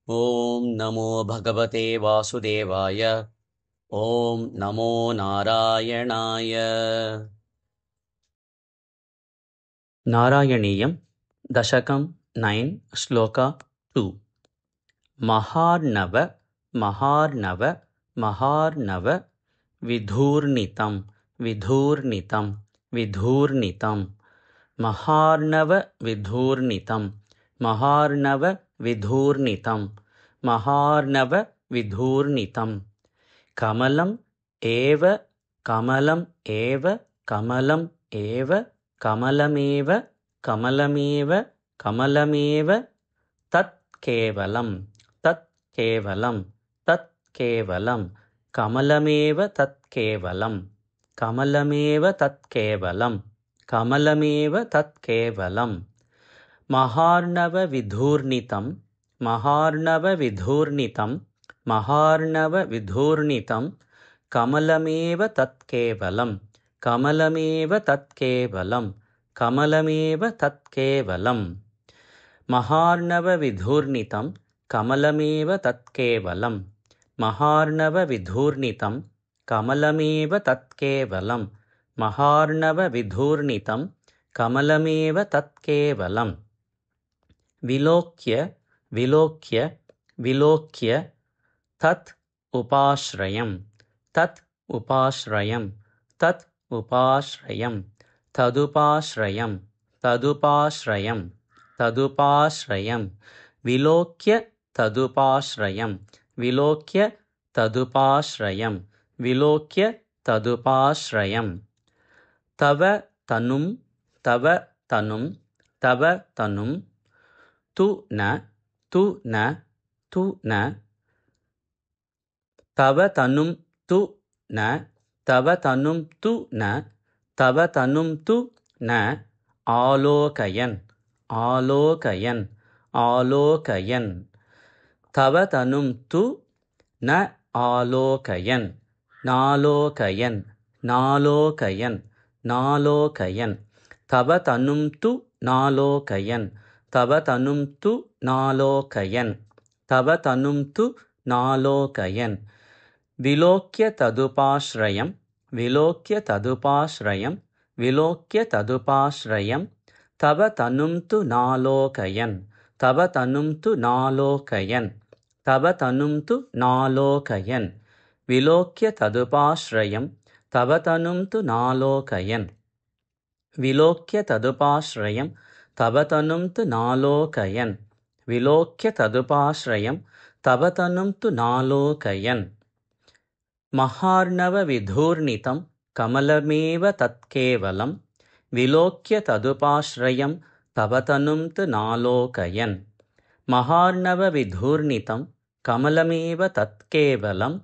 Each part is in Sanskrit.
ॐ नमो भगवते वासुदेवाय। ॐ नमो नारायणाय। नारायणीयं दशकं 9 श्लोक 2। महार्णव महार्णव महार्णव विधूर्णितं विधूर्णितं विधूर्णितं महार्णव विधूर्णितं महार्णव विधूर्णितं महार्णव विधूर्णितं कमलम् एव कमलम् एव कमलम् एव कमलमेव कमलमेव कमलमेव तत् केवलं तत् केवलं तत् केवलं कमलमेव तत् केवलं कमलमेव तत् केवलं कमलमेव तत् केवलं महार्णवविधूर्णितं महार्णवविधूर्णितं महार्णवविधूर्णितं कमलमेव तत् केवलं कमलमेव तत् केवलं कमलमेव तत् केवलं महार्णवविधूर्णितं कमलमेव तत् केवलं महार्णवविधूर्णितं कमलमेव तत् केवलं महार्णवविधूर्णितं कमलमेव तत् केवलं विलोक्य विलोक्य विलोक्य तत् उपाश्रयं तत् उपाश्रयं तत् उपाश्रयं तदुपाश्रयं तदुपाश्रयं तदुपाश्रयं विलोक्य तदुपाश्रयं विलोक्य तदुपाश्रयं विलोक्य तदुपाश्रयं तव तनुं तव तनुं तव तनुं तु न तु न तु न तव तनुं तु न तव तनुं तु न तव तनुं तु न आलोकयन् आलोकयन् आलोकयन् तव तनुं तु न आलोकयन् नालोकयन् नालोकयन् नालोकयन् तव तनुं तु नालोकयन् तव तनुं तु नालोकयन् तव तनुं तु नालोकयन् विलोक्य तदुपाश्रयं विलोक्य तदुपाश्रयं विलोक्य तदुपाश्रयं तव तनुं तु नालोकयन् तव तनुं तु नालोकयन् तव तनुं तु नालोकयन् विलोक्य तदुपाश्रयं तव तनुं तु नालोकयन् विलोक्य तदुपाश्रयं तव तनुं तु नालोकयन् विलोक्य तदुपाश्रयं तव तनुं तु नालोकयन् महार्णवविधूर्णितं कमलमेव तत् केवलं विलोक्य तदुपाश्रयं तव तनुं तु नालोकयन् महार्णवविधूर्णितं कमलमेव तत् केवलं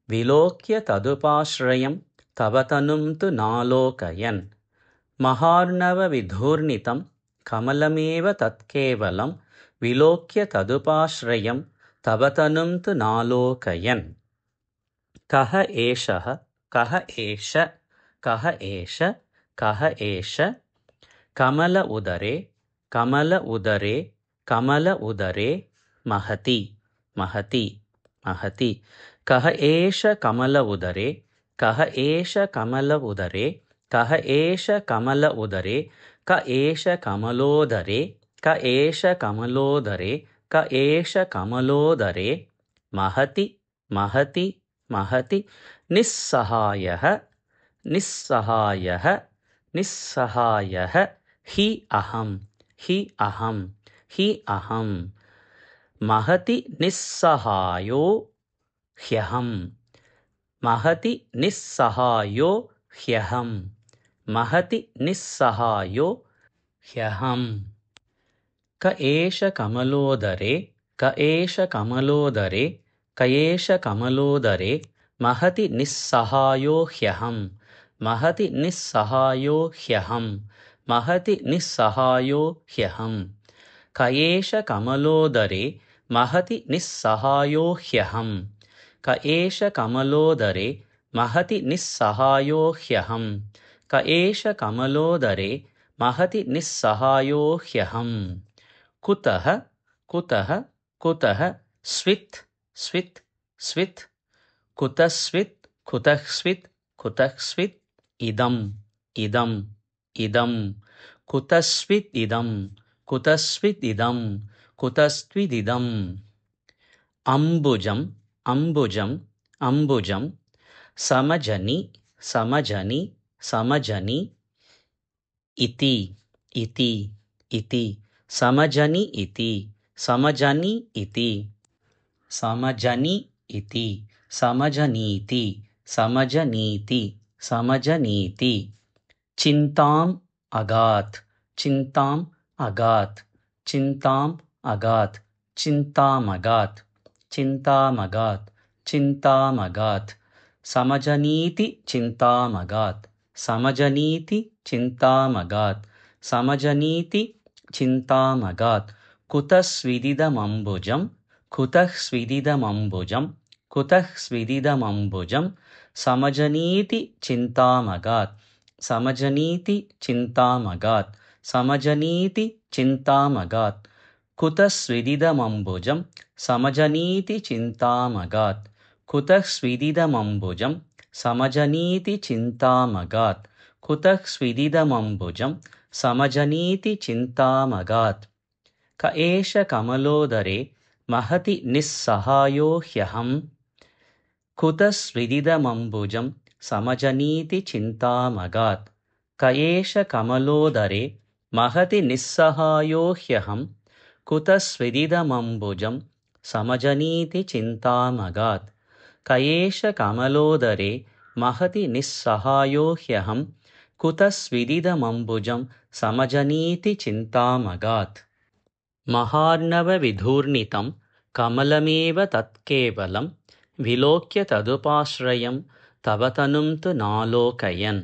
विलोक्य तदुपाश्रयं तव तनुं तु नालोकयन् महार्णवविधूर्णितं कमलमेव तत् केवलं विलोक्य तदुपाश्रयं तव तनुं तु नालोकयन् कः एषः कः एष कः एष कः एष कमल उदरे कमल उदरे कमल उदरे महति महति महति कः एष कमल उदरे कः एष कमल उदरे कः एष कमल उदरे क एष कमलोदरे क एष कमलोदरे क एष कमलोदरे महति महति महति निस्सहायः निस्सहायः निस्सहायः हि अहं हि अहं हि अहं महति निस्सहायो ह्यहं महति निस्सहायो ह्यहं महति निस्सहायो ह्यहं क एष कमलोदरे क एष कमलोदरे क एष कमलोदरे महति निस्सहायो ह्यहं महति निस्सहायो ह्यहं महति निस्सहायो ह्यहं क एष कमलोदरे महति निस्सहायो ह्यहं क एष कमलोदरे महति निस्सहायो ह्यहं क एष कमलोदरे महति निस्सहायो ह्यहम् कुतः कुतः कुतः स्वित् स्वित् स्वित् कुतः स्वित् कुतः स्वित् कुतः स्वित् इदम् इदम् इदम् कुतस्वित् इदम् कुतस्वित् इदम् कुतस्त्विदिदम् अम्बुजम् अम्बुजम् अम्बुजं समजनि समजनि समजनि इति इति इति समजनि इति समजनि इति समजनि इति समजनीति समजनीति समजनीति चिन्ताम् अगात् चिन्ताम् अगात् चिन्ताम् अगात् चिन्तामगात् चिन्तामगात् चिन्तामगात् समजनीति चिन्तामगात् समजनीति चिन्तामगात् समजनीति चिन्तामगात् कुतः स्विदिदमम्बुजं कुतः स्विदिदमम्बुजं कुतः स्विदिदमम्बुजं समजनीति चिन्तामगात् समजनीति चिन्तामगात् समजनीति चिन्तामगात् कुतः स्विदिदमम्बुजं समजनीति चिन्तामगात् कुतः स्विदिदमम्बुजं समजनीति चिन्तामगात् कुतः स्विदिदमम्बुजं समजनीति चिन्तामगात् क एष कमलोदरे महति निस्सहायो ह्यहम् कुतः स्विदिदमम्बुजं समजनीति चिन्तामगात् क एष कमलोदरे महति निस्सहायो ह्यहम् कुतः स्विदिदमम्बुजं समजनीति चिन्तामगात् क एष कमलोदरे महति निस्सहायो ह्यहम् कुतः स्विदिदमम्बुजं समजनीति चिन्तामगात् महार्णवविधूर्णितं कमलमेव तत्केवलं विलोक्य तदुपाश्रयं तव तनुं तु नालोकयन्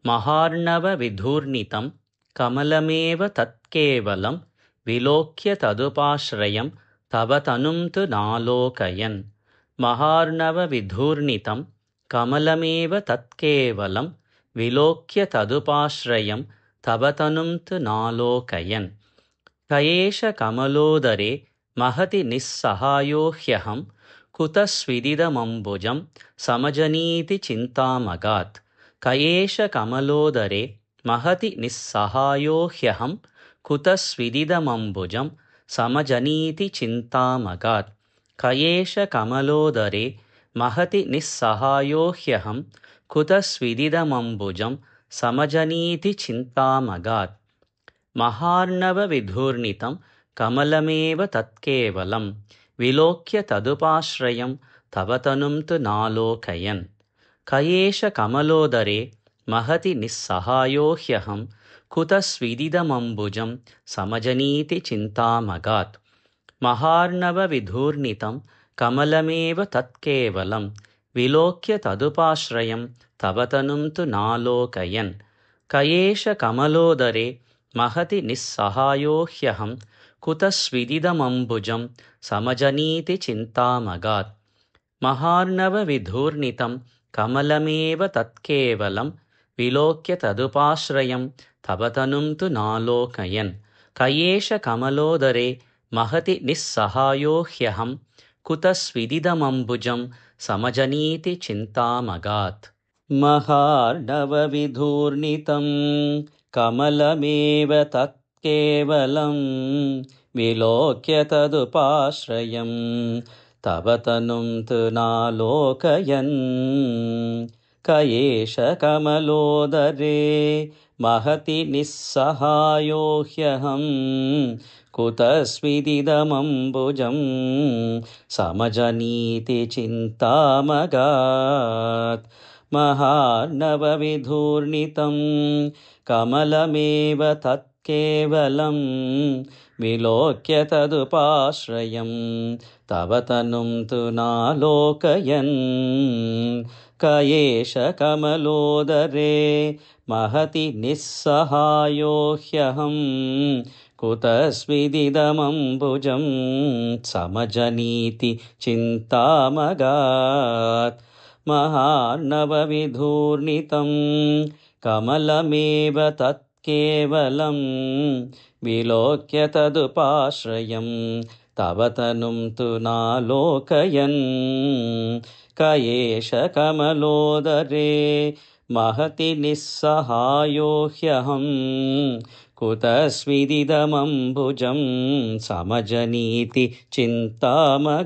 महार्णवविधूर्णितं कमलमेव तत्केवलं विलोक्य तदुपाश्रयं तव तनुं तु नालोकयन् महार्णवविधूर्णितं कमलमेव तत्केवलं विलोक्य तदुपाश्रयं तव तनुं तु नालोकयन् क एष कमलोदरे महति निस्सहायो ह्यहम् कुतः स्विदिदमम्बुजं समजनीति चिन्तामगात् क एष कमलोदरे महति निस्सहायो ह्यहम् कुतः स्विदिदमम्बुजं समजनीति चिन्तामगात् क एष कमलोदरे महति निस्सहायो ह्यहम् कुतः स्विदिदमम्बुजं समजनीति चिन्तामगात् महार्णवविधूर्णितं कमलमेव तत्केवलं विलोक्य तदुपाश्रयं तव तनुं तु नालोकयन् क एष कमलोदरे महति निस्सहायो ह्यहम् कुतः स्विदिदमम्बुजं समजनीति चिन्तामगात् महार्णवविधूर्णितं कमलमेव तत्केवलं विलोक्य तदुपाश्रयं तव तनुं तु नालोकयन् क एष कमलोदरे महति निस्सहायो ह्यहम् कुतः स्विदिदमम्बुजं समजनीति चिन्तामगात् महार्णवविधूर्णितं कमलमेव तत्केवलं विलोक्य तदुपाश्रयं तव तनुं तु नालोकयन् क एष कमलोदरे महति निस्सहायो ह्यहम् कुतः स्विदिदमम्बुजं समजनीति चिन्तामगात् महार्णवविधूर्णितं कमलमेव तत्केवलं विलोक्य तदुपाश्रयं तव तनुं तु नालोकयन् क एष कमलोदरे महति निस्सहायो ह्यहम् कुतः स्विदिदमम्बुजं समजनीति चिन्तामगात् महार्णवविधूर्णितं कमलमेव तत्केवलं विलोक्य तदुपाश्रयं तव तनुं तु नालोकयन् क एष कमलोदरे महति निस्सहायो ह्यहम् कुतः स्विदिदमम्बुजं समजनीति चिन्तामगात् महार्णवविधूर्णितं कमलमेव तत् तत्केवलं विलोक्य तदुपाश्रयं तव तनुं तु नालोकयन् क एष कमलोदरे महति निस्सहायो ह्यहं कुतस्विदिदमम्बुजं समजनीति चिन्तामगात्।